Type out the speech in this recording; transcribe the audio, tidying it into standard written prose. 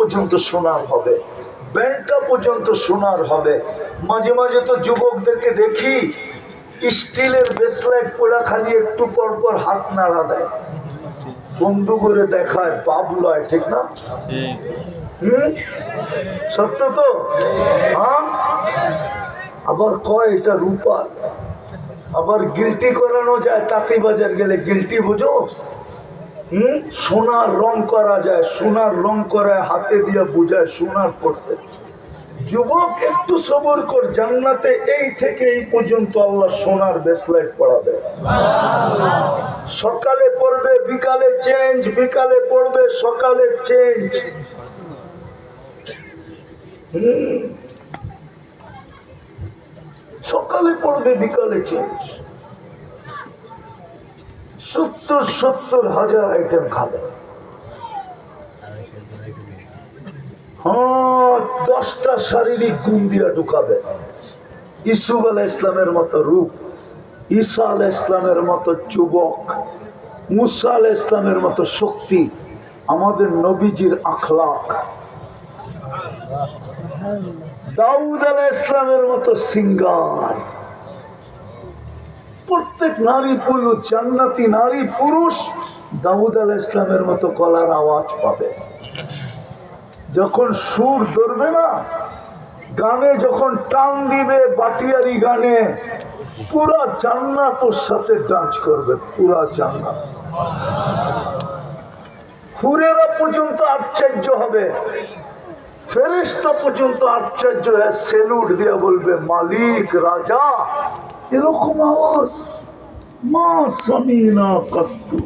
পর্যন্ত সোনার হবে, ব্যান্ডটা পর্যন্ত সোনার হবে। মাঝে মাঝে তো যুবকদেরকে দেখি স্টিলের ব্রেসলেট পরা খালি একটু পর পর হাত নাড়া দেয়, বন্ধু করে দেখায়, পাপ লয়, ঠিক না? সত্য তো? হ্যাঁ, আবার কয় এটা রূপা, আবার গিলটি করানো যায়, তাঁতিবাজার গেলে গিলটি বুঝো, সোনার রং করা যায়, সোনার রং করায় হাতে দিয়ে বুঝায় সোনার করতে। যুবক একটু সবর কর, জান্নাতে এই থেকে এই পর্যন্ত আল্লাহ সোনার ব্রেসলেট পরাবে। সকালে পড়বে বিকালে চেঞ্জ, বিকালে পড়বে সকালে চেঞ্জ। সকালে পড়বে বিকালে চেঞ্জ। 70,000 আইটেম খাবে। হ্যাঁ, 10টা শারীরিক গুণ দিয়া ঢুকাবে। ইসুফ আলাইহিস ইসলামের মতো রূপ, ঈসা আলাইহিস ইসলামের মতো যুবক, মুসা আলাইহিস ইসলামের মতো শক্তি, আমাদের নবীজির আখলাক, দাউদ আলাইহিস ইসলামের মতো সিঙ্গার। প্রত্যেক নারী পুরুষ, জান্নাতি নারী পুরুষ দাউদ আলাইহিস ইসলামের মতো গলার আওয়াজ পাবে। যখন সুর ধরবে না গানে, যখন টান দিবে বাটিয়ারি গানে, পুরা জান্নাত ওর সাথে ডান্স করবে, পুরা জান্নাত। হুরেরা পর্যন্ত আশ্চর্য হবে, ফেরেশতা পর্যন্ত আশ্চর্য হয়ে সেলুট দিয়ে বলবে মালিক, রাজা, এরকম আওয়াজ মা সামিনা কত্তু।